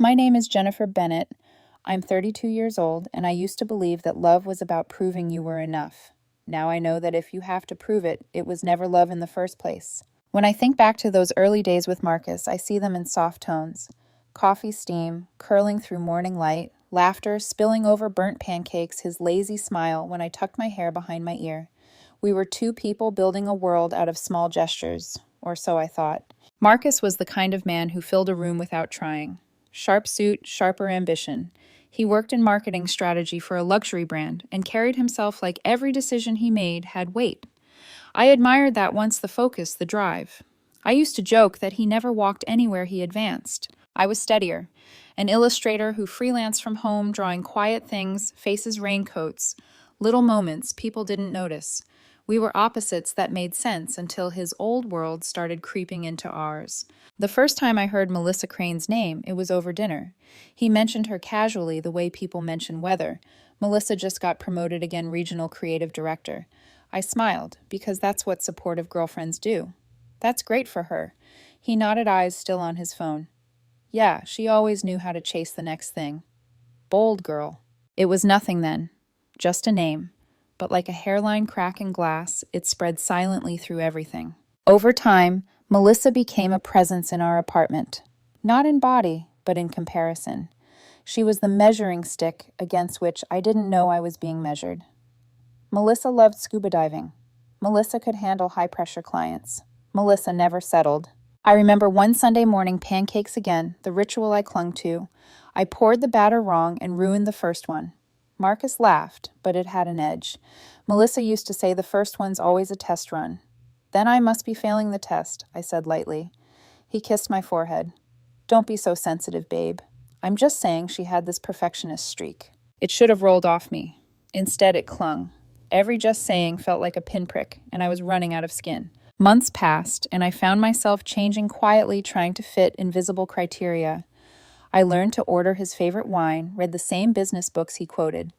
My name is Jennifer Bennett. I'm 32 years old, and I used to believe that love was about proving you were enough. Now I know that if you have to prove it, it was never love in the first place. When I think back to those early days with Marcus, I see them in soft tones. Coffee steam, curling through morning light, laughter spilling over burnt pancakes, his lazy smile when I tucked my hair behind my ear. We were two people building a world out of small gestures, or so I thought. Marcus was the kind of man who filled a room without trying. Sharp suit, sharper ambition. He worked in marketing strategy for a luxury brand and carried himself like every decision he made had weight. I admired that once the focus, the drive. I used to joke that he never walked anywhere he advanced. I was steadier, an illustrator who freelanced from home, drawing quiet things, faces, raincoats, little moments people didn't notice. We were opposites that made sense until his old world started creeping into ours. The first time I heard Melissa Crane's name, it was over dinner. He mentioned her casually the way people mention weather. Melissa just got promoted again regional creative director. I smiled, because that's what supportive girlfriends do. That's great for her. He nodded, eyes still on his phone. Yeah, she always knew how to chase the next thing. Bold girl. It was nothing then, just a name. But like a hairline crack in glass, it spread silently through everything. Over time, Melissa became a presence in our apartment. Not in body, but in comparison. She was the measuring stick against which I didn't know I was being measured. Melissa loved scuba diving. Melissa could handle high-pressure clients. Melissa never settled. I remember one Sunday morning, pancakes again, the ritual I clung to. I poured the batter wrong and ruined the first one. Marcus laughed, but it had an edge. Melissa used to say the first one's always a test run. Then I must be failing the test, I said lightly. He kissed my forehead. Don't be so sensitive, babe. I'm just saying she had this perfectionist streak. It should have rolled off me. Instead, it clung. Every just saying felt like a pinprick, and I was running out of skin. Months passed, and I found myself changing quietly, trying to fit invisible criteria. I learned to order his favorite wine, read the same business books he quoted.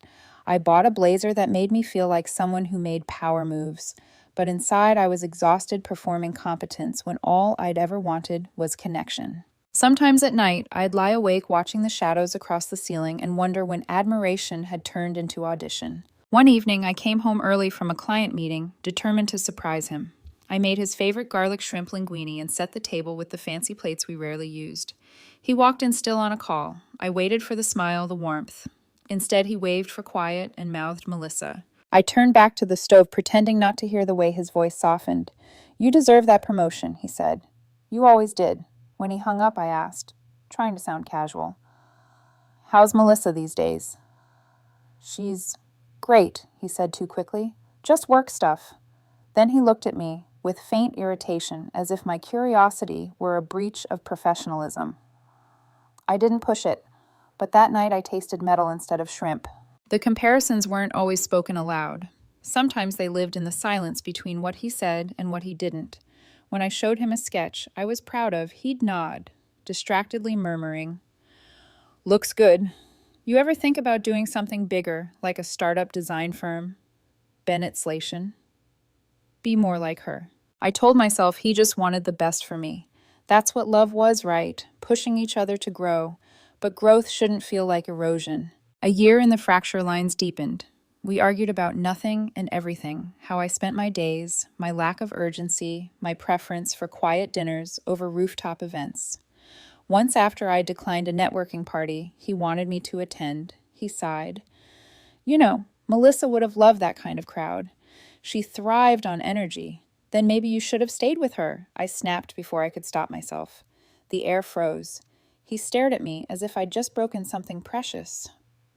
I bought a blazer that made me feel like someone who made power moves. But inside, I was exhausted performing competence when all I'd ever wanted was connection. Sometimes at night, I'd lie awake watching the shadows across the ceiling and wonder when admiration had turned into audition. One evening, I came home early from a client meeting, determined to surprise him. I made his favorite garlic shrimp linguine and set the table with the fancy plates we rarely used. He walked in still on a call. I waited for the smile, the warmth. Instead, he waved for quiet and mouthed Melissa. I turned back to the stove, pretending not to hear the way his voice softened. You deserve that promotion, he said. You always did. When he hung up, I asked, trying to sound casual. How's Melissa these days? She's great, he said too quickly. Just work stuff. Then he looked at me with faint irritation, as if my curiosity were a breach of professionalism. I didn't push it, but that night I tasted metal instead of shrimp. The comparisons weren't always spoken aloud. Sometimes they lived in the silence between what he said and what he didn't. When I showed him a sketch I was proud of, he'd nod, distractedly murmuring, Looks good. You ever think about doing something bigger, like a startup design firm? Bennett Slation. Be more like her. I told myself he just wanted the best for me. That's what love was, right? Pushing each other to grow. But growth shouldn't feel like erosion. A year in the fracture lines deepened. We argued about nothing and everything, how I spent my days, my lack of urgency, my preference for quiet dinners over rooftop events. Once after I declined a networking party he wanted me to attend, he sighed. You know, Melissa would have loved that kind of crowd. She thrived on energy. Then maybe you should have stayed with her, I snapped before I could stop myself. The air froze. He stared at me as if I'd just broken something precious.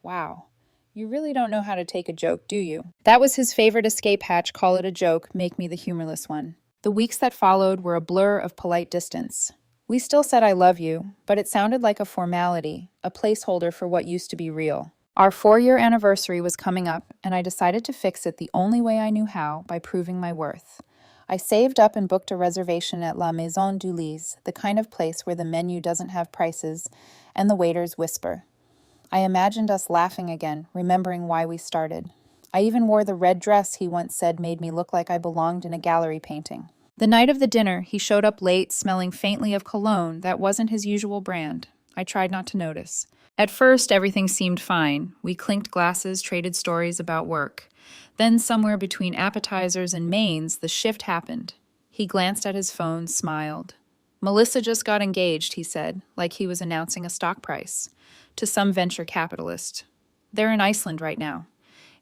Wow. You really don't know how to take a joke, do you? That was his favorite escape hatch, call it a joke, make me the humorless one. The weeks that followed were a blur of polite distance. We still said I love you, but it sounded like a formality, a placeholder for what used to be real. Our 4-year anniversary was coming up, and I decided to fix it the only way I knew how, by proving my worth. I saved up and booked a reservation at La Maison du Lys, the kind of place where the menu doesn't have prices and the waiters whisper. I imagined us laughing again, remembering why we started. I even wore the red dress he once said made me look like I belonged in a gallery painting. The night of the dinner, he showed up late, smelling faintly of cologne that wasn't his usual brand. I tried not to notice. At first, everything seemed fine. We clinked glasses, traded stories about work. Then, somewhere between appetizers and mains, the shift happened. He glanced at his phone, smiled. Melissa just got engaged, he said, like he was announcing a stock price. To some venture capitalist. They're in Iceland right now.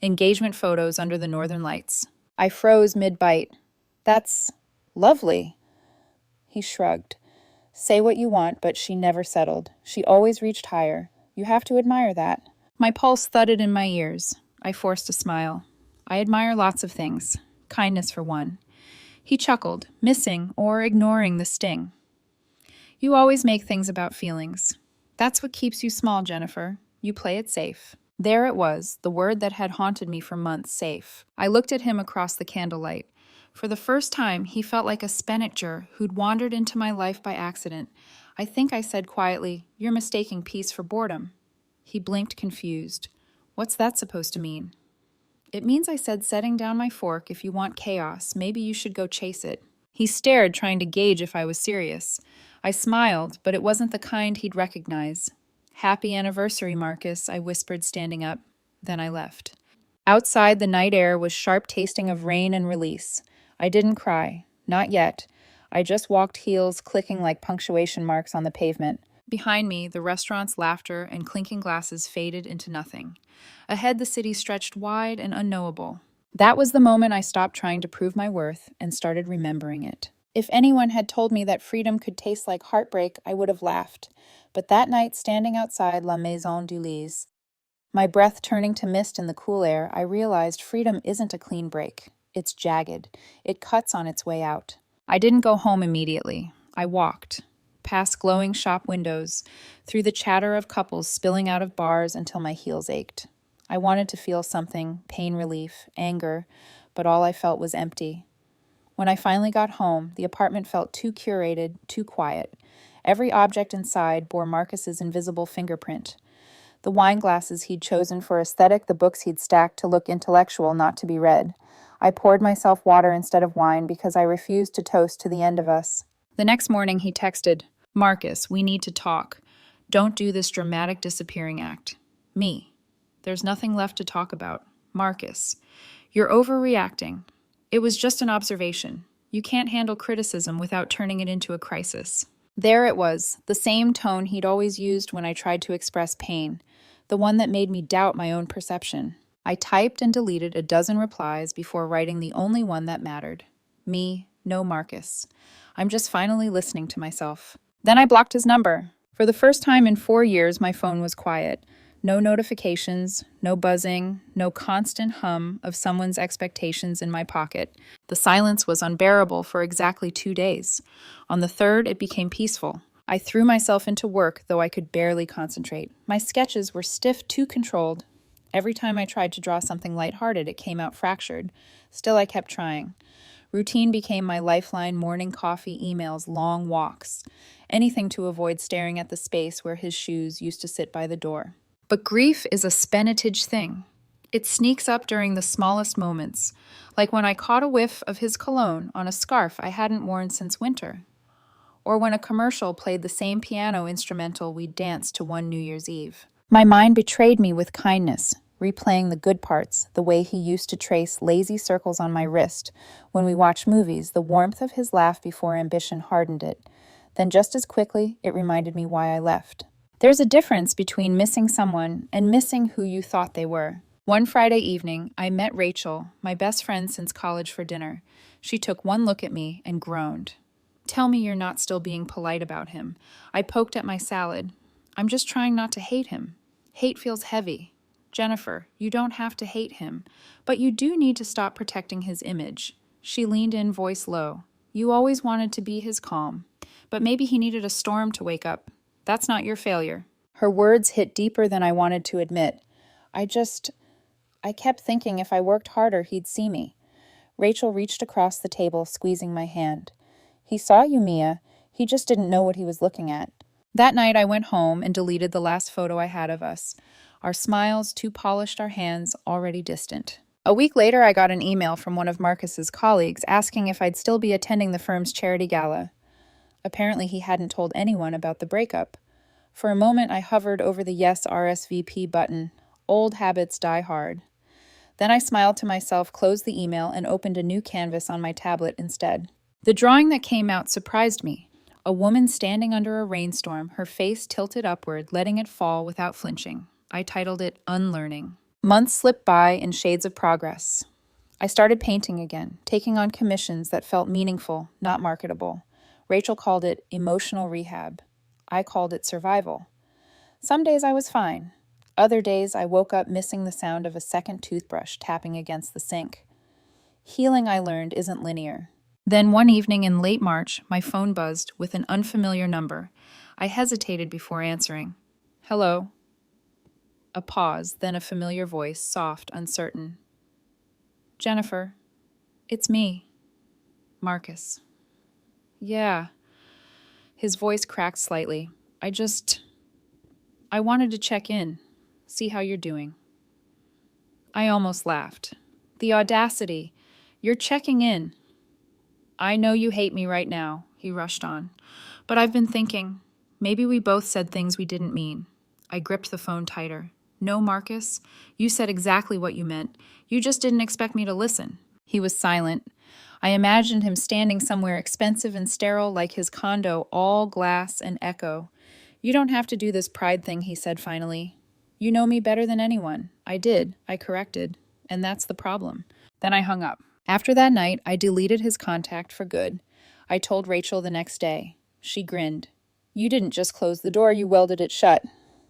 Engagement photos under the northern lights. I froze mid-bite. That's lovely. He shrugged. Say what you want, but she never settled. She always reached higher. You have to admire that. My pulse thudded in my ears. I forced a smile. I admire lots of things. Kindness for one. He chuckled, missing or ignoring the sting. You always make things about feelings. That's what keeps you small, Jennifer. You play it safe. There it was, the word that had haunted me for months, safe. I looked at him across the candlelight. For the first time, he felt like a spinacter who'd wandered into my life by accident. I think I said quietly, "You're mistaking peace for boredom." He blinked, confused. What's that supposed to mean? It means I said setting down my fork. If you want chaos, maybe you should go chase it. He stared, trying to gauge if I was serious. I smiled, but it wasn't the kind he'd recognize. Happy anniversary, Marcus, I whispered, standing up. Then I left. Outside, the night air was sharp tasting of rain and release. I didn't cry. Not yet. I just walked, heels clicking like punctuation marks on the pavement. Behind me, the restaurant's laughter and clinking glasses faded into nothing. Ahead, the city stretched wide and unknowable. That was the moment I stopped trying to prove my worth and started remembering it. If anyone had told me that freedom could taste like heartbreak, I would have laughed. But that night, standing outside La Maison du Lys, my breath turning to mist in the cool air, I realized freedom isn't a clean break. It's jagged. It cuts on its way out. I didn't go home immediately. I walked, past glowing shop windows, through the chatter of couples spilling out of bars until my heels ached. I wanted to feel something, pain relief, anger, but all I felt was empty. When I finally got home, the apartment felt too curated, too quiet. Every object inside bore Marcus's invisible fingerprint. The wine glasses he'd chosen for aesthetic, the books he'd stacked to look intellectual, not to be read. I poured myself water instead of wine because I refused to toast to the end of us. The next morning he texted, "Marcus, we need to talk. Don't do this dramatic disappearing act." Me. There's nothing left to talk about. Marcus. You're overreacting. It was just an observation. You can't handle criticism without turning it into a crisis. There it was, the same tone he'd always used when I tried to express pain, the one that made me doubt my own perception. I typed and deleted a dozen replies before writing the only one that mattered. Me, no Marcus. I'm just finally listening to myself. Then I blocked his number. For the first time in 4 years, my phone was quiet. No notifications, no buzzing, no constant hum of someone's expectations in my pocket. The silence was unbearable for exactly 2 days. On the third, it became peaceful. I threw myself into work, though I could barely concentrate. My sketches were stiff, too controlled. Every time I tried to draw something lighthearted, it came out fractured. Still, I kept trying. Routine became my lifeline: morning coffee, emails, long walks. Anything to avoid staring at the space where his shoes used to sit by the door. But grief is a spenitage thing. It sneaks up during the smallest moments, like when I caught a whiff of his cologne on a scarf I hadn't worn since winter, or when a commercial played the same piano instrumental we danced to one New Year's Eve. My mind betrayed me with kindness, replaying the good parts, the way he used to trace lazy circles on my wrist when we watched movies, the warmth of his laugh before ambition hardened it. Then just as quickly, it reminded me why I left. There's a difference between missing someone and missing who you thought they were. One Friday evening, I met Rachel, my best friend since college, for dinner. She took one look at me and groaned. "Tell me you're not still being polite about him." I poked at my salad. "I'm just trying not to hate him. Hate feels heavy. Jennifer, you don't have to hate him, but you do need to stop protecting his image." She leaned in, voice low. "You always wanted to be his calm, but maybe he needed a storm to wake up. That's not your failure." Her words hit deeper than I wanted to admit. I kept thinking if I worked harder, he'd see me. Rachel reached across the table, squeezing my hand. "He saw you, Mia. He just didn't know what he was looking at." That night I went home and deleted the last photo I had of us. Our smiles, too polished, our hands already distant. A week later, I got an email from one of Marcus's colleagues asking if I'd still be attending the firm's charity gala. Apparently he hadn't told anyone about the breakup. For a moment, I hovered over the Yes RSVP button. Old habits die hard. Then I smiled to myself, closed the email, and opened a new canvas on my tablet instead. The drawing that came out surprised me. A woman standing under a rainstorm, her face tilted upward, letting it fall without flinching. I titled it Unlearning. Months slipped by in shades of progress. I started painting again, taking on commissions that felt meaningful, not marketable. Rachel called it emotional rehab. I called it survival. Some days I was fine. Other days I woke up missing the sound of a second toothbrush tapping against the sink. Healing, I learned, isn't linear. Then one evening in late March, my phone buzzed with an unfamiliar number. I hesitated before answering. Hello. A pause, then a familiar voice, soft, uncertain. Jennifer, it's me. Marcus. Yeah. His voice cracked slightly. I wanted to check in, see how you're doing. I almost laughed. The audacity. You're checking in. I know you hate me right now, he rushed on. But I've been thinking, maybe we both said things we didn't mean. I gripped the phone tighter. No, Marcus, you said exactly what you meant. You just didn't expect me to listen. He was silent. I imagined him standing somewhere expensive and sterile like his condo, all glass and echo. You don't have to do this pride thing, he said finally. You know me better than anyone. I did. I corrected. And that's the problem. Then I hung up. After that night, I deleted his contact for good. I told Rachel the next day. She grinned. You didn't just close the door, you welded it shut.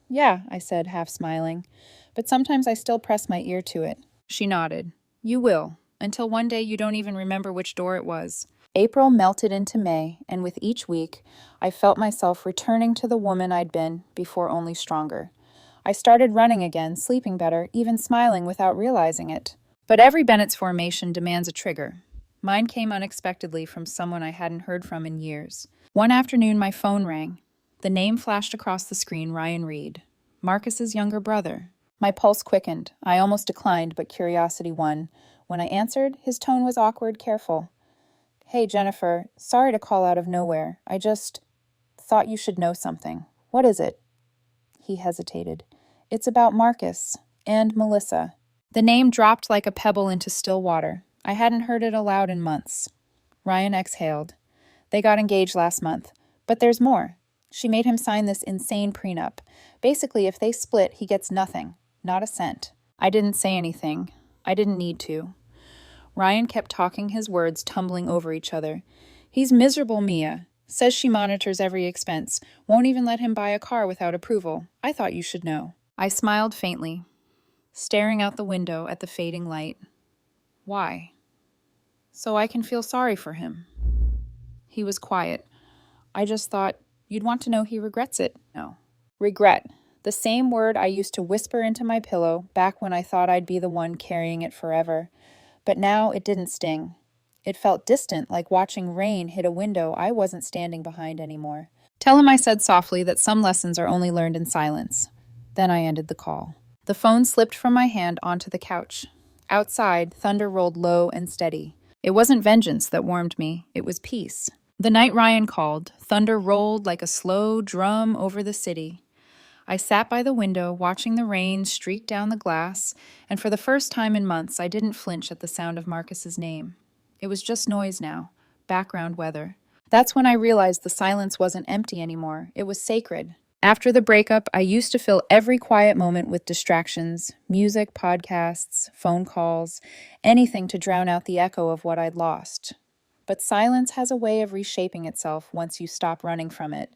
Yeah, I said, half smiling. But sometimes I still press my ear to it. She nodded. You will, until one day you don't even remember which door it was. April melted into May, and with each week, I felt myself returning to the woman I'd been, before only stronger. I started running again, sleeping better, even smiling without realizing it. But every Bennett's formation demands a trigger. Mine came unexpectedly from someone I hadn't heard from in years. One afternoon, my phone rang. The name flashed across the screen, Ryan Reed, Marcus's younger brother. My pulse quickened. I almost declined, but curiosity won. When I answered, his tone was awkward, careful. Hey, Jennifer, sorry to call out of nowhere. I just thought you should know something. What is it? He hesitated. It's about Marcus and Melissa. The name dropped like a pebble into still water. I hadn't heard it aloud in months. Ryan exhaled. They got engaged last month. But there's more. She made him sign this insane prenup. Basically, if they split, he gets nothing. Not a cent. I didn't say anything. I didn't need to. Ryan kept talking, his words tumbling over each other. He's miserable, Mia. Says she monitors every expense. Won't even let him buy a car without approval. I thought you should know. I smiled faintly, staring out the window at the fading light. Why? So I can feel sorry for him. He was quiet. I just thought, you'd want to know he regrets it. No. Regret. The same word I used to whisper into my pillow back when I thought I'd be the one carrying it forever. But now it didn't sting. It felt distant, like watching rain hit a window I wasn't standing behind anymore. Tell him I said softly that some lessons are only learned in silence. Then I ended the call. The phone slipped from my hand onto the couch. Outside, thunder rolled low and steady. It wasn't vengeance that warmed me, it was peace. The night Ryan called, thunder rolled like a slow drum over the city. I sat by the window, watching the rain streak down the glass, and for the first time in months, I didn't flinch at the sound of Marcus's name. It was just noise now, background weather. That's when I realized the silence wasn't empty anymore. It was sacred. After the breakup, I used to fill every quiet moment with distractions, music, podcasts, phone calls, anything to drown out the echo of what I'd lost. But silence has a way of reshaping itself once you stop running from it.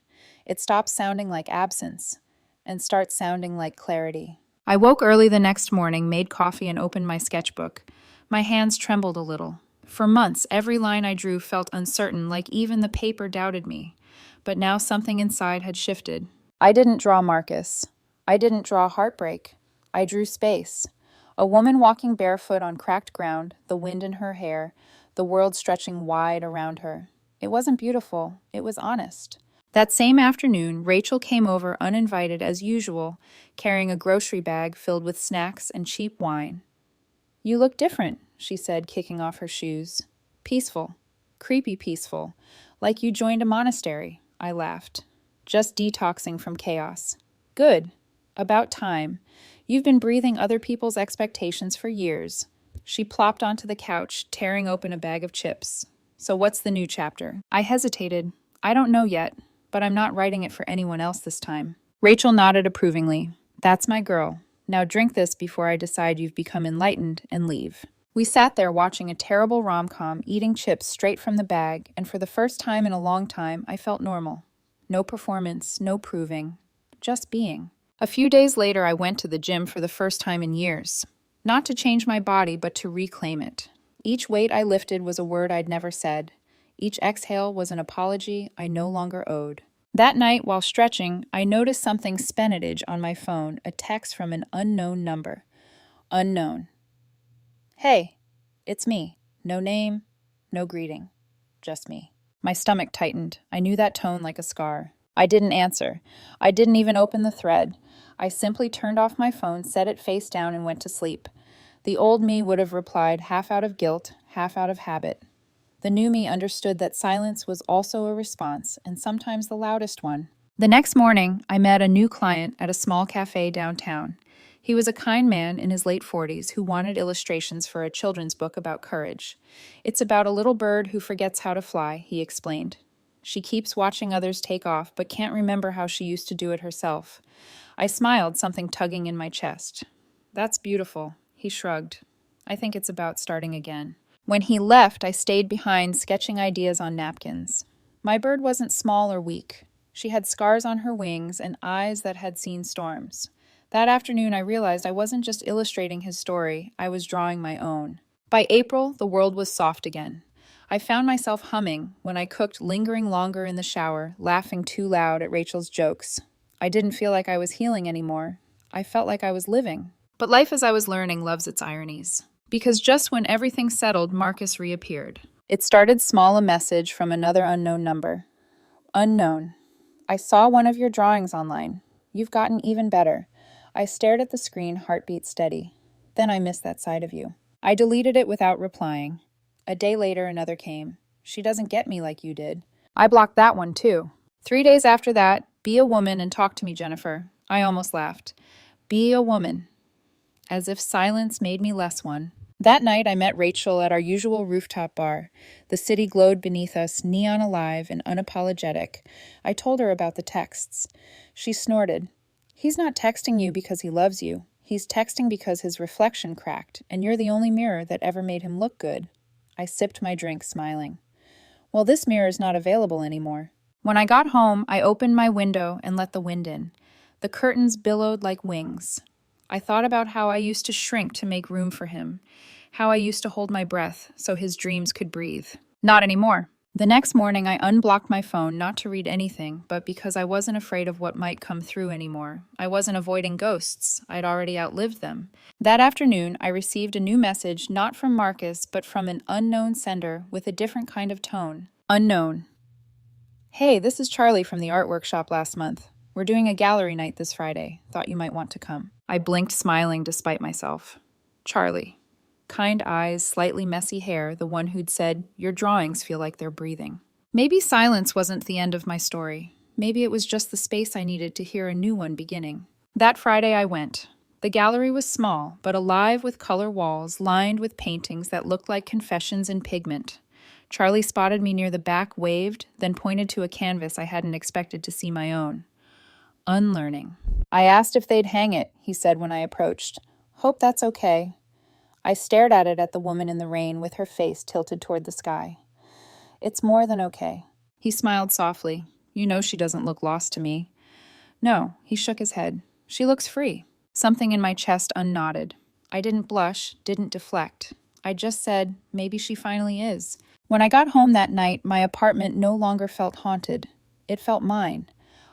It stops sounding like absence and starts sounding like clarity. I woke early the next morning, made coffee, and opened my sketchbook. My hands trembled a little. For months, every line I drew felt uncertain, like even the paper doubted me. But now something inside had shifted. I didn't draw Marcus. I didn't draw heartbreak. I drew space. A woman walking barefoot on cracked ground, the wind in her hair, the world stretching wide around her. It wasn't beautiful. It was honest. That same afternoon, Rachel came over uninvited as usual, carrying a grocery bag filled with snacks and cheap wine. You look different, she said, kicking off her shoes. Peaceful. Creepy peaceful. Like you joined a monastery. I laughed. Just detoxing from chaos. Good. About time. You've been breathing other people's expectations for years. She plopped onto the couch, tearing open a bag of chips. So what's the new chapter? I hesitated. I don't know yet, but I'm not writing it for anyone else this time. Rachel nodded approvingly. That's my girl. Now drink this before I decide you've become enlightened and leave. We sat there watching a terrible rom-com, eating chips straight from the bag, and for the first time in a long time, I felt normal. No performance, no proving, just being. A few days later, I went to the gym for the first time in years. Not to change my body, but to reclaim it. Each weight I lifted was a word I'd never said. Each exhale was an apology I no longer owed. That night, while stretching, I noticed something spinatage on my phone, a text from an unknown number. Unknown. Hey, it's me. No name, no greeting. Just me. My stomach tightened. I knew that tone like a scar. I didn't answer. I didn't even open the thread. I simply turned off my phone, set it face down, and went to sleep. The old me would have replied half out of guilt, half out of habit. The new me understood that silence was also a response, and sometimes the loudest one. The next morning, I met a new client at a small cafe downtown. He was a kind man in his late 40s who wanted illustrations for a children's book about courage. It's about a little bird who forgets how to fly, he explained. She keeps watching others take off, but can't remember how she used to do it herself. I smiled, something tugging in my chest. That's beautiful, he shrugged. I think it's about starting again. When he left, I stayed behind, sketching ideas on napkins. My bird wasn't small or weak. She had scars on her wings and eyes that had seen storms. That afternoon, I realized I wasn't just illustrating his story, I was drawing my own. By April, the world was soft again. I found myself humming when I cooked, lingering longer in the shower, laughing too loud at Rachel's jokes. I didn't feel like I was healing anymore. I felt like I was living. But life as I was learning loves its ironies. Because just when everything settled, Marcus reappeared. It started small, a message from another unknown number. Unknown. I saw one of your drawings online. You've gotten even better. I stared at the screen, heartbeat steady. Then I missed that side of you. I deleted it without replying. A day later, another came. She doesn't get me like you did. I blocked that one too. 3 days after that, be a woman and talk to me, Jennifer. I almost laughed. Be a woman. As if silence made me less one. That night, I met Rachel at our usual rooftop bar. The city glowed beneath us, neon alive and unapologetic. I told her about the texts. She snorted. He's not texting you because he loves you. He's texting because his reflection cracked, and you're the only mirror that ever made him look good. I sipped my drink, smiling. Well, this mirror is not available anymore. When I got home, I opened my window and let the wind in. The curtains billowed like wings. I thought about how I used to shrink to make room for him, how I used to hold my breath so his dreams could breathe. Not anymore. The next morning, I unblocked my phone, not to read anything, but because I wasn't afraid of what might come through anymore. I wasn't avoiding ghosts. I'd already outlived them. That afternoon, I received a new message, not from Marcus, but from an unknown sender with a different kind of tone. Unknown. Hey, this is Charlie from the art workshop last month. We're doing a gallery night this Friday. Thought you might want to come. I blinked, smiling despite myself. Charlie. Kind eyes, slightly messy hair, the one who'd said, your drawings feel like they're breathing. Maybe silence wasn't the end of my story. Maybe it was just the space I needed to hear a new one beginning. That Friday I went. The gallery was small, but alive with color walls, lined with paintings that looked like confessions in pigment. Charlie spotted me near the back, waved, then pointed to a canvas I hadn't expected to see my own. Unlearning. I asked if they'd hang it, he said when I approached. Hope that's okay. I stared at the woman in the rain with her face tilted toward the sky. It's more than okay. He smiled softly. You know she doesn't look lost to me. No, he shook his head. She looks free. Something in my chest unknotted. I didn't blush, didn't deflect. I just said, maybe she finally is. When I got home that night, my apartment no longer felt haunted. It felt mine.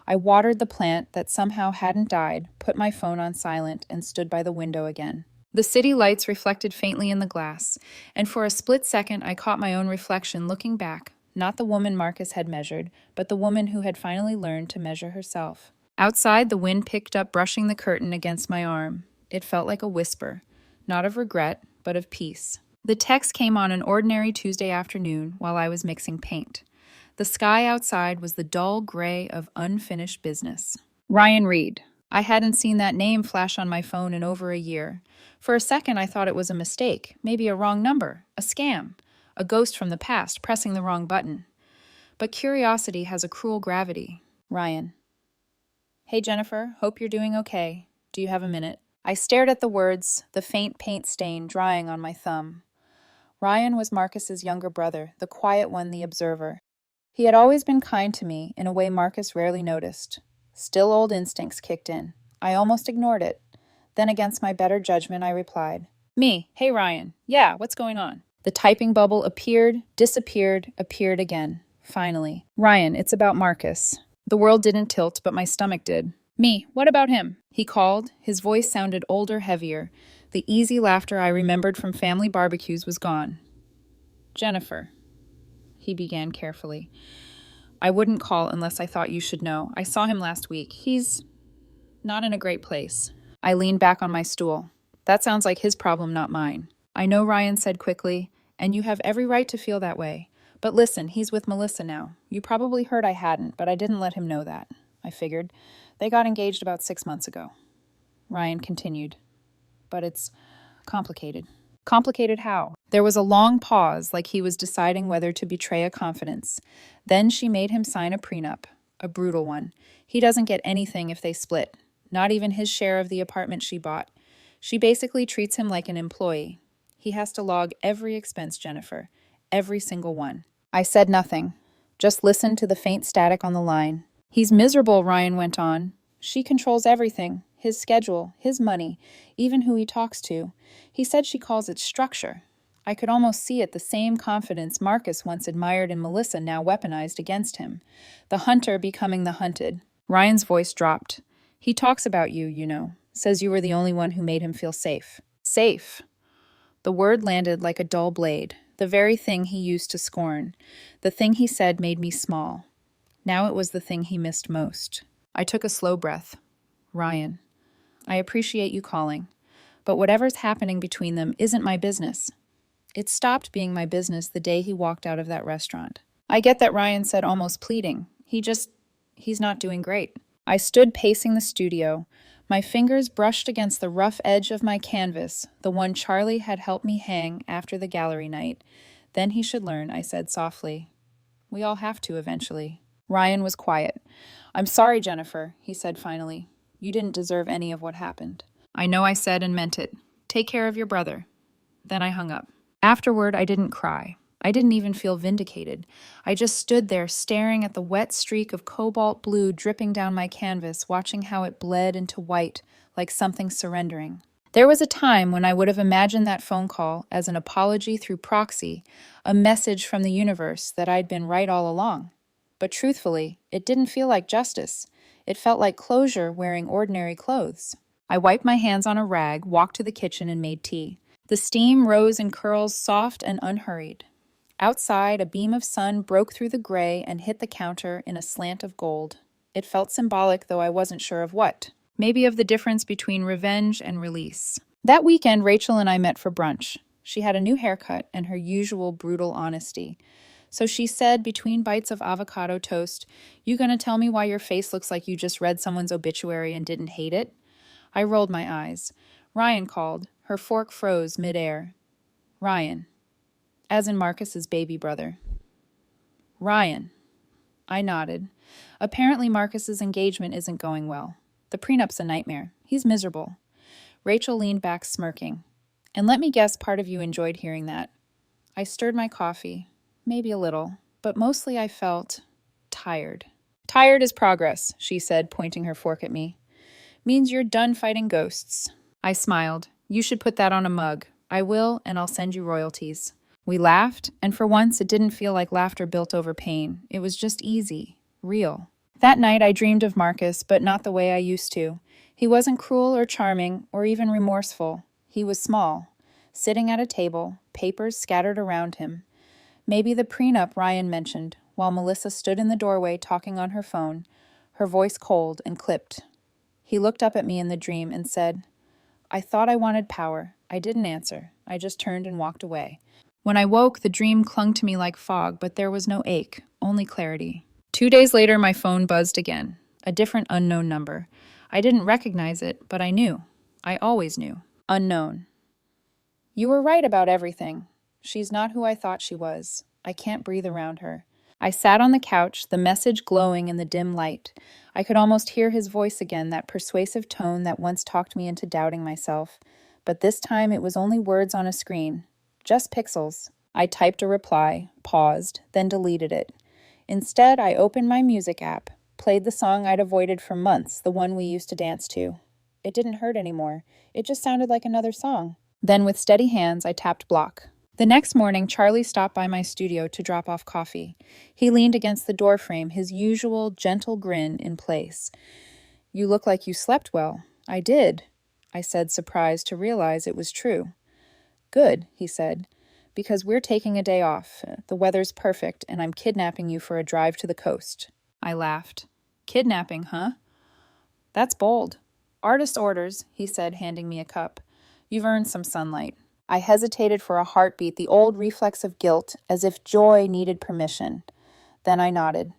I watered the plant that somehow hadn't died, put my phone on silent, and stood by the window again. The city lights reflected faintly in the glass, and for a split second I caught my own reflection looking back, not the woman Marcus had measured, but the woman who had finally learned to measure herself. Outside, the wind picked up, brushing the curtain against my arm. It felt like a whisper, not of regret, but of peace. The text came on an ordinary Tuesday afternoon while I was mixing paint. The sky outside was the dull gray of unfinished business. Ryan Reed. I hadn't seen that name flash on my phone in over a year. For a second, I thought it was a mistake, maybe a wrong number, a scam, a ghost from the past pressing the wrong button. But curiosity has a cruel gravity. Ryan. Hey, Jennifer, hope you're doing okay. Do you have a minute? I stared at the words, the faint paint stain drying on my thumb. Ryan was Marcus's younger brother, the quiet one, the observer. He had always been kind to me in a way Marcus rarely noticed. Still, old instincts kicked in. I almost ignored it. Then, against my better judgment, I replied, Me, hey Ryan. Yeah, what's going on? The typing bubble appeared, disappeared, appeared again. Finally. Ryan, it's about Marcus. The world didn't tilt, but my stomach did. Me, what about him? He called. His voice sounded older, heavier. The easy laughter I remembered from family barbecues was gone. Jennifer, he began carefully. I wouldn't call unless I thought you should know. I saw him last week. He's not in a great place. I leaned back on my stool. That sounds like his problem, not mine. I know, Ryan said quickly, and you have every right to feel that way. But listen, he's with Melissa now. You probably heard I hadn't, but I didn't let him know that. I figured. They got engaged about 6 months ago. Ryan continued. But it's complicated. Complicated how? There was a long pause, like he was deciding whether to betray a confidence. Then she made him sign a prenup, a brutal one. He doesn't get anything if they split, not even his share of the apartment she bought. She basically treats him like an employee. He has to log every expense, Jennifer, every single one. I said nothing, just listened to the faint static on the line. He's miserable, Ryan went on. She controls everything. His schedule, his money, even who he talks to. He said she calls it structure. I could almost see it, the same confidence Marcus once admired in Melissa now weaponized against him. The hunter becoming the hunted. Ryan's voice dropped. He talks about you, you know. Says you were the only one who made him feel safe. Safe. The word landed like a dull blade, the very thing he used to scorn. The thing he said made me small. Now it was the thing he missed most. I took a slow breath. Ryan. I appreciate you calling, but whatever's happening between them isn't my business. It stopped being my business the day he walked out of that restaurant. I get that, Ryan said, almost pleading. He's not doing great. I stood pacing the studio. My fingers brushed against the rough edge of my canvas, the one Charlie had helped me hang after the gallery night. Then he should learn, I said softly. We all have to eventually. Ryan was quiet. I'm sorry, Jennifer, he said finally. You didn't deserve any of what happened. I know I said and meant it. Take care of your brother. Then I hung up. Afterward, I didn't cry. I didn't even feel vindicated. I just stood there staring at the wet streak of cobalt blue dripping down my canvas, watching how it bled into white, like something surrendering. There was a time when I would have imagined that phone call as an apology through proxy, a message from the universe that I'd been right all along. But truthfully, it didn't feel like justice. It felt like closure wearing ordinary clothes. I wiped my hands on a rag, walked to the kitchen, and made tea. The steam rose in curls, soft and unhurried. Outside, a beam of sun broke through the gray and hit the counter in a slant of gold. It felt symbolic, though I wasn't sure of what. Maybe of the difference between revenge and release. That weekend, Rachel and I met for brunch. She had a new haircut and her usual brutal honesty. So she said, between bites of avocado toast, You gonna tell me why your face looks like you just read someone's obituary and didn't hate it? I rolled my eyes. Ryan called. Her fork froze midair. Ryan. As in Marcus's baby brother. Ryan. I nodded. Apparently Marcus's engagement isn't going well. The prenup's a nightmare. He's miserable. Rachel leaned back, smirking. And let me guess part of you enjoyed hearing that. I stirred my coffee. Maybe a little, but mostly I felt tired. Tired is progress, she said, pointing her fork at me. Means you're done fighting ghosts. I smiled. You should put that on a mug. I will, and I'll send you royalties. We laughed, and for once it didn't feel like laughter built over pain. It was just easy, real. That night I dreamed of Marcus, but not the way I used to. He wasn't cruel or charming, or even remorseful. He was small, sitting at a table, papers scattered around him. Maybe the prenup Ryan mentioned, while Melissa stood in the doorway talking on her phone, her voice cold and clipped. He looked up at me in the dream and said, I thought I wanted power. I didn't answer. I just turned and walked away. When I woke, the dream clung to me like fog, but there was no ache, only clarity. 2 days later, my phone buzzed again. A different unknown number. I didn't recognize it, but I knew. I always knew. Unknown. You were right about everything. She's not who I thought she was. I can't breathe around her. I sat on the couch, the message glowing in the dim light. I could almost hear his voice again, that persuasive tone that once talked me into doubting myself. But this time it was only words on a screen. Just pixels. I typed a reply, paused, then deleted it. Instead, I opened my music app, played the song I'd avoided for months, the one we used to dance to. It didn't hurt anymore. It just sounded like another song. Then, with steady hands, I tapped block. The next morning, Charlie stopped by my studio to drop off coffee. He leaned against the doorframe, his usual gentle grin in place. You look like you slept well. I did, I said, surprised to realize it was true. Good, he said, because we're taking a day off. The weather's perfect, and I'm kidnapping you for a drive to the coast. I laughed. Kidnapping, huh? That's bold. Artist orders, he said, handing me a cup. You've earned some sunlight. I hesitated for a heartbeat, the old reflex of guilt, as if joy needed permission. Then I nodded.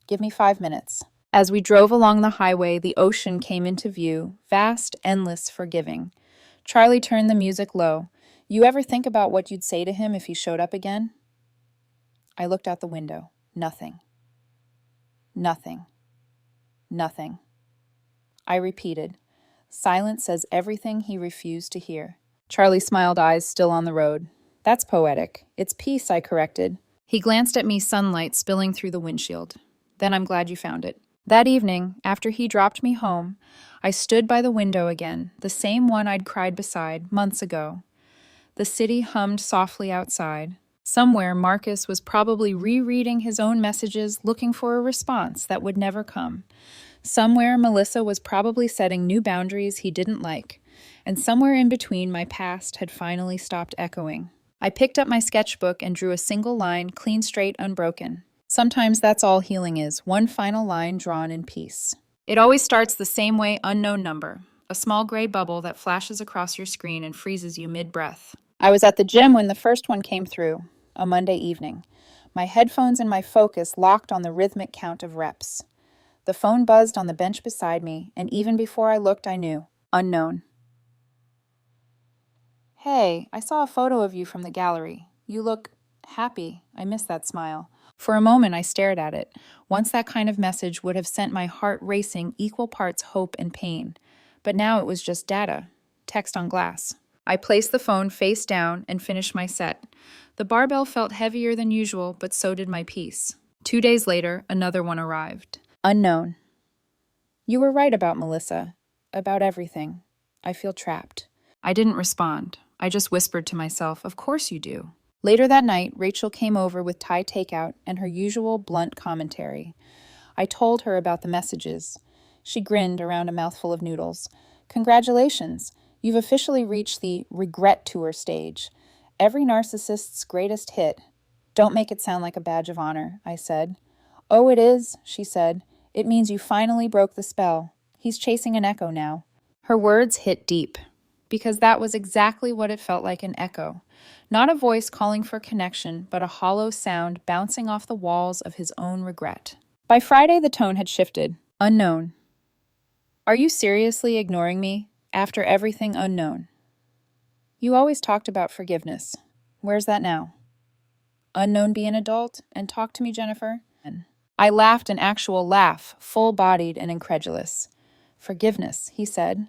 Give me 5 minutes. As we drove along the highway, the ocean came into view, vast, endless, forgiving. Charlie turned the music low. You ever think about what you'd say to him if he showed up again? I looked out the window. Nothing. Nothing. Nothing. I repeated. Silence says everything he refused to hear. Charlie smiled, eyes still on the road. That's poetic. It's peace, I corrected. He glanced at me, sunlight spilling through the windshield. Then I'm glad you found it. That evening, after he dropped me home, I stood by the window again, the same one I'd cried beside months ago. The city hummed softly outside. Somewhere, Marcus was probably rereading his own messages, looking for a response that would never come. Somewhere, Melissa was probably setting new boundaries he didn't like. And somewhere in between, my past had finally stopped echoing. I picked up my sketchbook and drew a single line, clean, straight, unbroken. Sometimes that's all healing is, one final line drawn in peace. It always starts the same way, unknown number, a small gray bubble that flashes across your screen and freezes you mid-breath. I was at the gym when the first one came through, a Monday evening. My headphones and my focus locked on the rhythmic count of reps. The phone buzzed on the bench beside me, and even before I looked, I knew. Unknown. Hey, I saw a photo of you from the gallery. You look happy. I miss that smile. For a moment, I stared at it. Once that kind of message would have sent my heart racing, equal parts hope and pain. But now it was just data. Text on glass. I placed the phone face down and finished my set. The barbell felt heavier than usual, but so did my piece. 2 days later, another one arrived. Unknown. You were right about Melissa. About everything. I feel trapped. I didn't respond. I just whispered to myself, of course you do. Later that night, Rachel came over with Thai takeout and her usual blunt commentary. I told her about the messages. She grinned around a mouthful of noodles. Congratulations. You've officially reached the regret tour stage. Every narcissist's greatest hit. Don't make it sound like a badge of honor, I said. Oh, it is, she said. It means you finally broke the spell. He's chasing an echo now. Her words hit deep, because that was exactly what it felt like, an echo. Not a voice calling for connection, but a hollow sound bouncing off the walls of his own regret. By Friday, the tone had shifted. Unknown. Are you seriously ignoring me? After everything, unknown. You always talked about forgiveness. Where's that now? Unknown, be an adult and talk to me, Jennifer. I laughed an actual laugh, full-bodied and incredulous. Forgiveness, he said.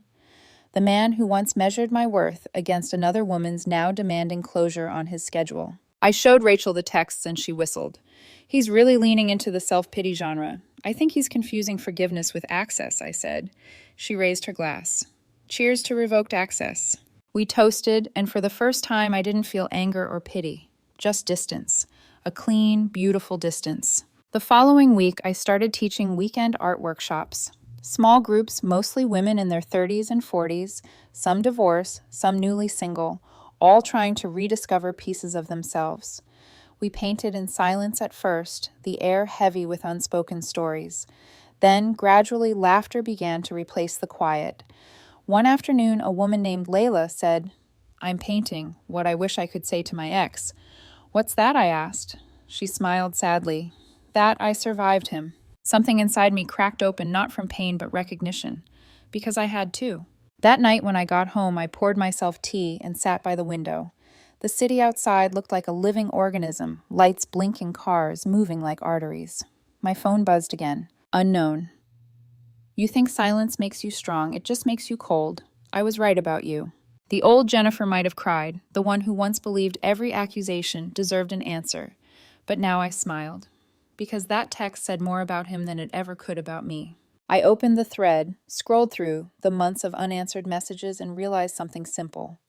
The man who once measured my worth against another woman's now demanding closure on his schedule. I showed Rachel the texts and she whistled. He's really leaning into the self-pity genre. I think he's confusing forgiveness with access, I said. She raised her glass. Cheers to revoked access. We toasted, and for the first time I didn't feel anger or pity. Just distance. A clean, beautiful distance. The following week, I started teaching weekend art workshops. Small groups, mostly women in their 30s and 40s, some divorced, some newly single, all trying to rediscover pieces of themselves. We painted in silence at first, the air heavy with unspoken stories. Then, gradually, laughter began to replace the quiet. One afternoon, a woman named Layla said, I'm painting, what I wish I could say to my ex. What's that? I asked. She smiled sadly. that, I survived him. Something inside me cracked open not from pain but recognition, because I had too. That night when I got home, I poured myself tea and sat by the window. The city outside looked like a living organism, lights blinking, cars moving like arteries. My phone buzzed again. Unknown. You think silence makes you strong, it just makes you cold. I was right about you. The old Jennifer might have cried, the one who once believed every accusation deserved an answer. But now I smiled, because that text said more about him than it ever could about me. I opened the thread, scrolled through the months of unanswered messages, and realized something simple.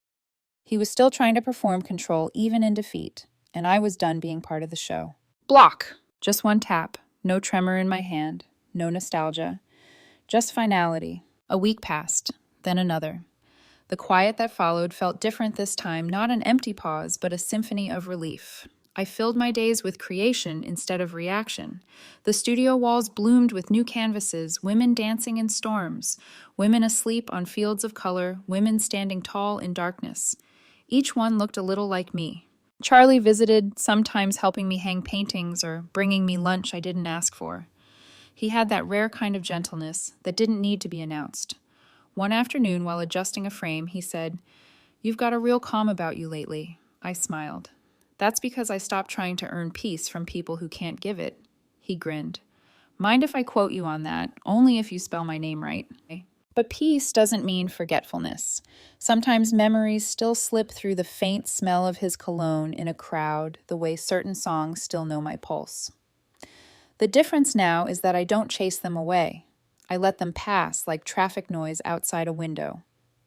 He was still trying to perform control even in defeat, and I was done being part of the show. Block! Just one tap, no tremor in my hand, no nostalgia, just finality. A week passed, then another. The quiet that followed felt different this time, not an empty pause, but a symphony of relief. I filled my days with creation instead of reaction. The studio walls bloomed with new canvases, women dancing in storms, women asleep on fields of color, women standing tall in darkness. Each one looked a little like me. Charlie visited, sometimes helping me hang paintings or bringing me lunch I didn't ask for. He had that rare kind of gentleness that didn't need to be announced. One afternoon, while adjusting a frame, he said, "You've got a real calm about you lately." I smiled. "That's because I stopped trying to earn peace from people who can't give it." He grinned. "Mind if I quote you on that? Only if you spell my name right." But peace doesn't mean forgetfulness. Sometimes memories still slip through the faint smell of his cologne in a crowd, the way certain songs still know my pulse. The difference now is that I don't chase them away. I let them pass like traffic noise outside a window.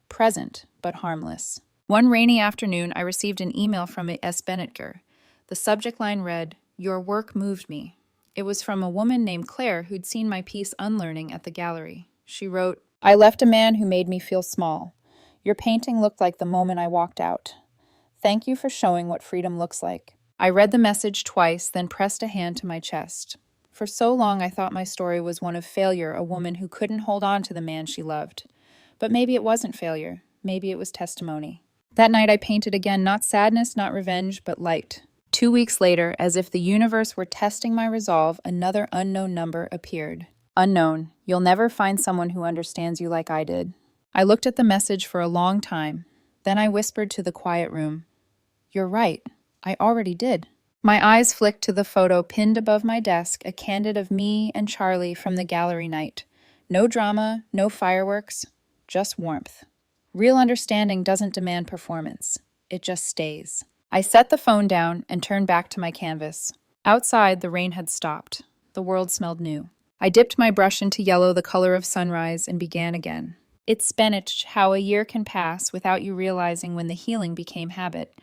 Present, but harmless. One rainy afternoon, I received an email from S. Benetker. The subject line read, "Your work moved me." It was from a woman named Claire who'd seen my piece Unlearning at the gallery. She wrote, "I left a man who made me feel small. Your painting looked like the moment I walked out. Thank you for showing what freedom looks like." I read the message twice, then pressed a hand to my chest. For so long, I thought my story was one of failure, a woman who couldn't hold on to the man she loved. But maybe it wasn't failure. Maybe it was testimony. That night I painted again, not sadness, not revenge, but light. 2 weeks later, as if the universe were testing my resolve, another unknown number appeared. Unknown, you'll never find someone who understands you like I did. I looked at the message for a long time. Then I whispered to the quiet room, "You're right. I already did." My eyes flicked to the photo pinned above my desk, a candid of me and Charlie from the gallery night. No drama, no fireworks, just warmth. Real understanding doesn't demand performance. It just stays. I set the phone down and turned back to my canvas. Outside, the rain had stopped. The world smelled new. I dipped my brush into yellow, the color of sunrise, and began again. It's spinach how a year can pass without you realizing when the healing became habit.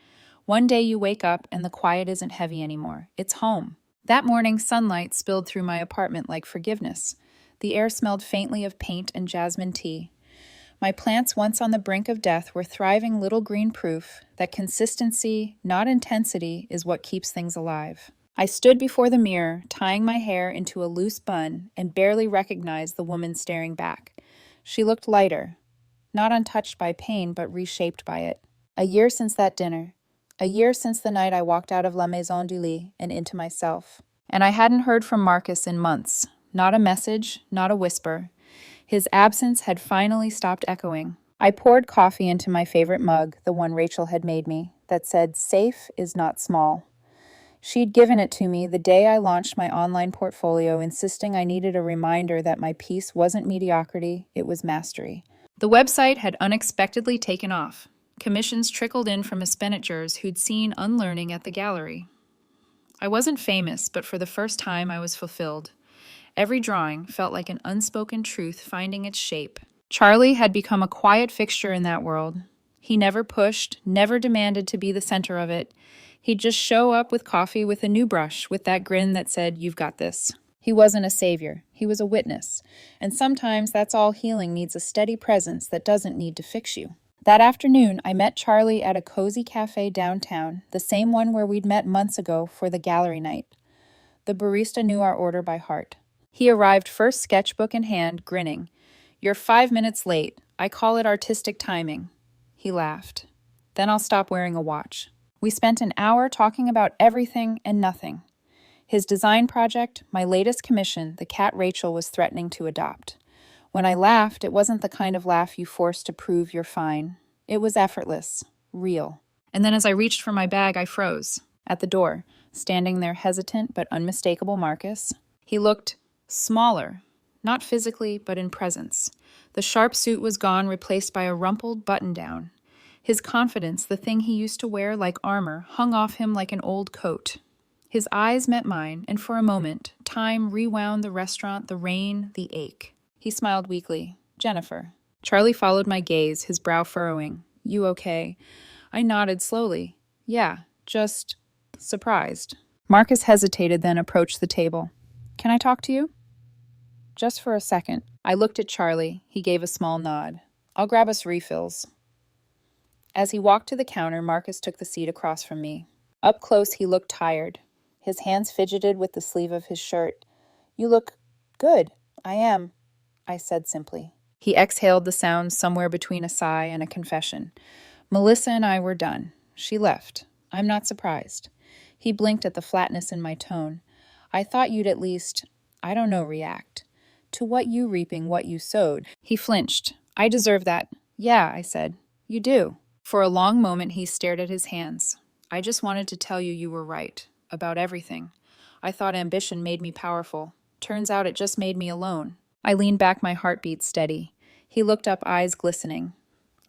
One day you wake up and the quiet isn't heavy anymore. It's home. That morning, sunlight spilled through my apartment like forgiveness. The air smelled faintly of paint and jasmine tea. My plants, once on the brink of death, were thriving, little green proof that consistency, not intensity, is what keeps things alive. I stood before the mirror, tying my hair into a loose bun, and barely recognized the woman staring back. She looked lighter, not untouched by pain, but reshaped by it. A year since that dinner. A year since the night I walked out of La Maison du Lit and into myself. And I hadn't heard from Marcus in months. Not a message, not a whisper. His absence had finally stopped echoing. I poured coffee into my favorite mug, the one Rachel had made me, that said, "Safe is not small." She'd given it to me the day I launched my online portfolio, insisting I needed a reminder that my piece wasn't mediocrity, it was mastery. The website had unexpectedly taken off. Commissions trickled in from Aspennagers who'd seen Unlearning at the gallery. I wasn't famous, but for the first time I was fulfilled. Every drawing felt like an unspoken truth finding its shape. Charlie had become a quiet fixture in that world. He never pushed, never demanded to be the center of it. He'd just show up with coffee with a new brush, with that grin that said, "You've got this." He wasn't a savior. He was a witness. And sometimes that's all healing needs, a steady presence that doesn't need to fix you. That afternoon, I met Charlie at a cozy cafe downtown, the same one where we'd met months ago for the gallery night. The barista knew our order by heart. He arrived first, sketchbook in hand, grinning. "You're 5 minutes late. I call it artistic timing." He laughed. "Then I'll stop wearing a watch." We spent an hour talking about everything and nothing. His design project, my latest commission, the cat Rachel was threatening to adopt. When I laughed, it wasn't the kind of laugh you force to prove you're fine. It was effortless, real. And then as I reached for my bag, I froze. At the door, standing there hesitant but unmistakable Marcus. He looked smaller, not physically, but in presence. The sharp suit was gone, replaced by a rumpled button-down. His confidence, the thing he used to wear like armor, hung off him like an old coat. His eyes met mine, and for a moment, time rewound the restaurant, the rain, the ache. He smiled weakly. Jennifer. Charlie followed my gaze, his brow furrowing. You okay? I nodded slowly. Yeah, just surprised. Marcus hesitated, then approached the table. Can I talk to you? Just for a second. I looked at Charlie. He gave a small nod. I'll grab us refills. As he walked to the counter, Marcus took the seat across from me. Up close, he looked tired. His hands fidgeted with the sleeve of his shirt. You look good. I am, I said simply. He exhaled the sound somewhere between a sigh and a confession. Melissa and I were done. She left. I'm not surprised. He blinked at the flatness in my tone. I thought you'd at least, I don't know, react. To what you reaping, what you sowed. He flinched. I deserve that. Yeah, I said. You do. For a long moment, he stared at his hands. I just wanted to tell you you were right. About everything. I thought ambition made me powerful. Turns out it just made me alone. I leaned back, my heartbeat steady. He looked up, eyes glistening.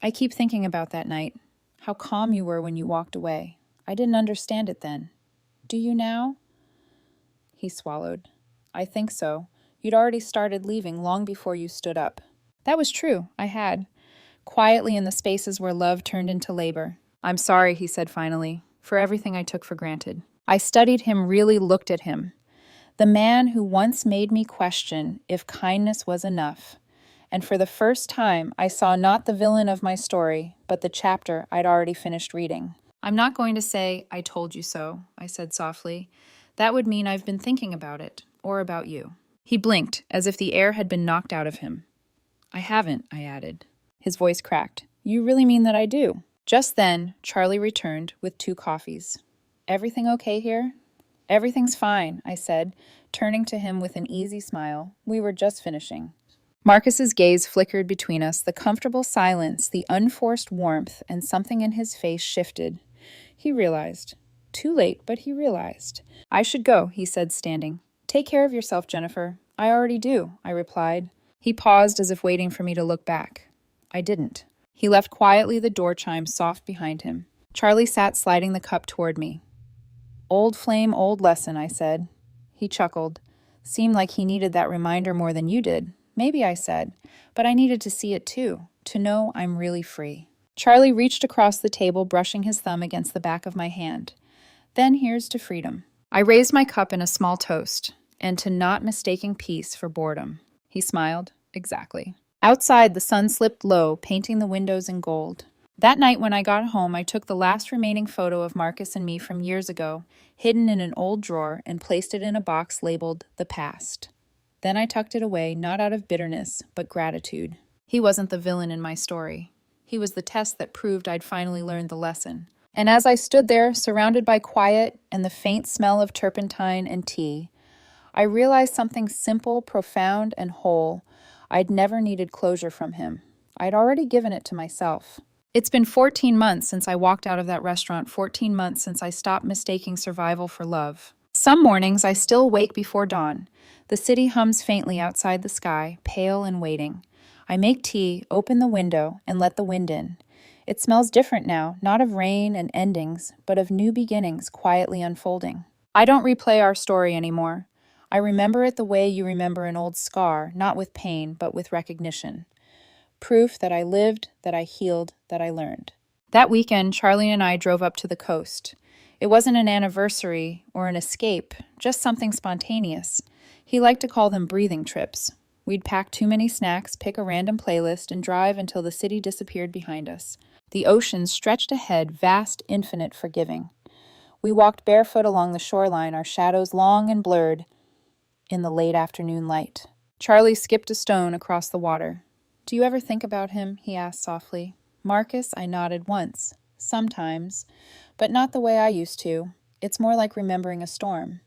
I keep thinking about that night. How calm you were when you walked away. I didn't understand it then. Do you now? He swallowed. I think so. You'd already started leaving long before you stood up. That was true. I had. Quietly in the spaces where love turned into labor. I'm sorry, he said finally, for everything I took for granted. I studied him, really looked at him. The man who once made me question if kindness was enough. And for the first time, I saw not the villain of my story, but the chapter I'd already finished reading. I'm not going to say, I told you so, I said softly. That would mean I've been thinking about it, or about you. He blinked, as if the air had been knocked out of him. I haven't, I added. His voice cracked. You really mean that I do? Just then, Charlie returned with 2 coffees. Everything okay here? Everything's fine, I said, turning to him with an easy smile. We were just finishing. Marcus's gaze flickered between us, the comfortable silence, the unforced warmth, and something in his face shifted. He realized. Too late, but he realized. I should go, he said, standing. Take care of yourself, Jennifer. I already do, I replied. He paused as if waiting for me to look back. I didn't. He left quietly, the door chime soft behind him. Charlie sat sliding the cup toward me. Old flame, old lesson, I said. He chuckled. Seemed like he needed that reminder more than you did. Maybe, I said, but I needed to see it too, to know I'm really free. Charlie reached across the table, brushing his thumb against the back of my hand. Then here's to freedom. I raised my cup in a small toast, and to not mistaking peace for boredom. He smiled. Exactly. Outside, the sun slipped low, painting the windows in gold. That night when I got home, I took the last remaining photo of Marcus and me from years ago, hidden in an old drawer, and placed it in a box labeled The Past. Then I tucked it away, not out of bitterness, but gratitude. He wasn't the villain in my story. He was the test that proved I'd finally learned the lesson. And as I stood there, surrounded by quiet and the faint smell of turpentine and tea, I realized something simple, profound, and whole. I'd never needed closure from him. I'd already given it to myself. It's been 14 months since I walked out of that restaurant, 14 months since I stopped mistaking survival for love. Some mornings I still wake before dawn. The city hums faintly outside the sky, pale and waiting. I make tea, open the window, and let the wind in. It smells different now, not of rain and endings, but of new beginnings quietly unfolding. I don't replay our story anymore. I remember it the way you remember an old scar, not with pain, but with recognition. Proof that I lived, that I healed, that I learned. That weekend, Charlie and I drove up to the coast. It wasn't an anniversary or an escape, just something spontaneous. He liked to call them breathing trips. We'd pack too many snacks, pick a random playlist, and drive until the city disappeared behind us. The ocean stretched ahead, vast, infinite, forgiving. We walked barefoot along the shoreline, our shadows long and blurred in the late afternoon light. Charlie skipped a stone across the water. Do you ever think about him? He asked softly. Marcus, I nodded once. Sometimes. But not the way I used to. It's more like remembering a storm.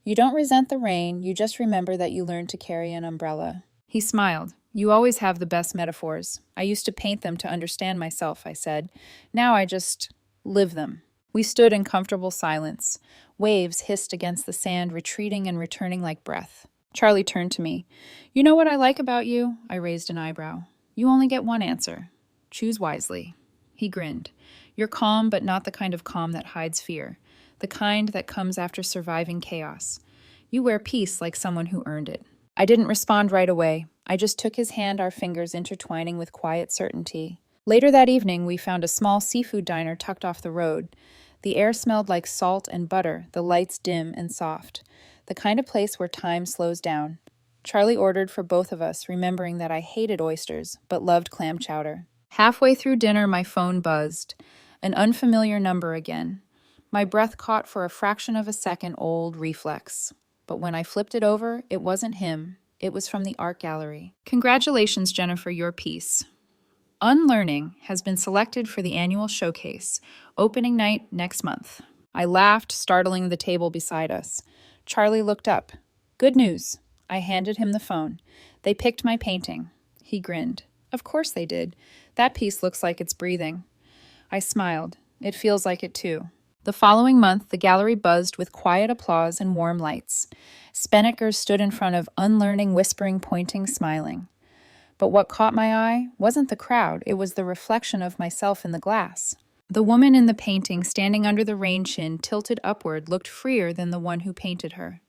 You don't resent the rain, you just remember that you learned to carry an umbrella. He smiled. You always have the best metaphors. I used to paint them to understand myself, I said. Now I just live them. We stood in comfortable silence. Waves hissed against the sand, retreating and returning like breath. Charlie turned to me. You know what I like about you? I raised an eyebrow. You only get one answer. Choose wisely. He grinned. You're calm, but not the kind of calm that hides fear. The kind that comes after surviving chaos. You wear peace like someone who earned it. I didn't respond right away. I just took his hand, our fingers intertwining with quiet certainty. Later that evening, we found a small seafood diner tucked off the road. The air smelled like salt and butter, the lights dim and soft. The kind of place where time slows down. Charlie ordered for both of us, remembering that I hated oysters, but loved clam chowder. Halfway through dinner, my phone buzzed. An unfamiliar number again. My breath caught for a fraction of a second, old reflex. But when I flipped it over, it wasn't him. It was from the art gallery. Congratulations, Jennifer, your piece. Unlearning has been selected for the annual showcase, opening night next month. I laughed, startling the table beside us. Charlie looked up. Good news. I handed him the phone. They picked my painting. He grinned. Of course they did. That piece looks like it's breathing. I smiled. It feels like it too. The following month, the gallery buzzed with quiet applause and warm lights. Spinnaker stood in front of unlearning, whispering, pointing, smiling. But what caught my eye wasn't the crowd, it was the reflection of myself in the glass. The woman in the painting, standing under the rain chin, tilted upward, looked freer than the one who painted her.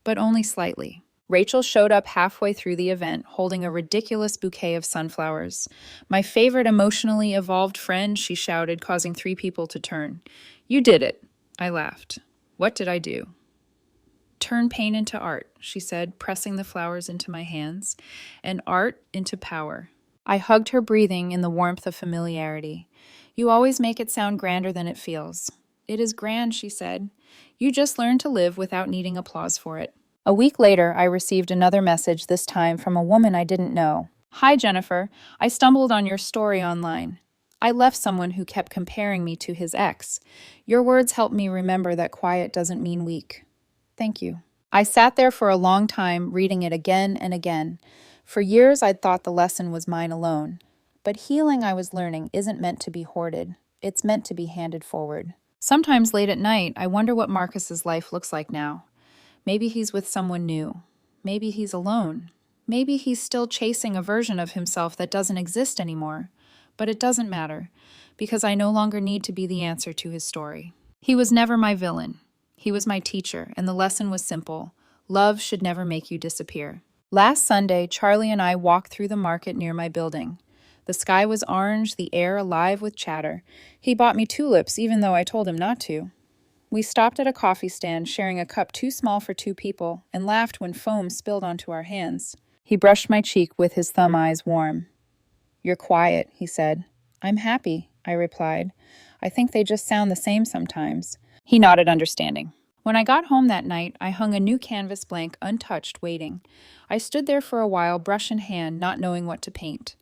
But only slightly. Rachel showed up halfway through the event, holding a ridiculous bouquet of sunflowers. My favorite emotionally evolved friend, she shouted, causing 3 people to turn. You did it, I laughed. What did I do? Turn pain into art, she said, pressing the flowers into my hands, and art into power. I hugged her, breathing in the warmth of familiarity. You always make it sound grander than it feels. It is grand, she said. You just learn to live without needing applause for it. A week later, I received another message, this time from a woman I didn't know. Hi, Jennifer. I stumbled on your story online. I left someone who kept comparing me to his ex. Your words helped me remember that quiet doesn't mean weak. Thank you. I sat there for a long time, reading it again and again. For years, I'd thought the lesson was mine alone. But healing, I was learning, isn't meant to be hoarded. It's meant to be handed forward. Sometimes late at night, I wonder what Marcus's life looks like now. Maybe he's with someone new. Maybe he's alone. Maybe he's still chasing a version of himself that doesn't exist anymore. But it doesn't matter, because I no longer need to be the answer to his story. He was never my villain. He was my teacher, and the lesson was simple. Love should never make you disappear. Last Sunday, Charlie and I walked through the market near my building. The sky was orange, the air alive with chatter. He bought me tulips, even though I told him not to. We stopped at a coffee stand, sharing a cup too small for 2 people, and laughed when foam spilled onto our hands. He brushed my cheek with his thumb eyes warm. You're quiet, he said. I'm happy, I replied. I think they just sound the same sometimes. He nodded understanding. When I got home that night, I hung a new canvas blank untouched, waiting. I stood there for a while, brush in hand, not knowing what to paint.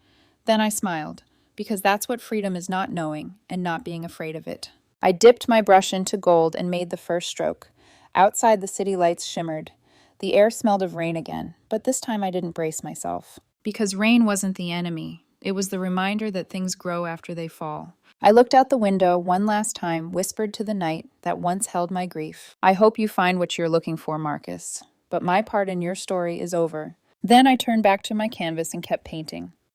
Then I smiled, because that's what freedom is, not knowing and not being afraid of it. I dipped my brush into gold and made the first stroke. Outside, the city lights shimmered. The air smelled of rain again, but this time I didn't brace myself. Because rain wasn't the enemy. It was the reminder that things grow after they fall. I looked out the window one last time, whispered to the night that once held my grief. I hope you find what you're looking for, Marcus. But my part in your story is over. Then I turned back to my canvas and kept painting.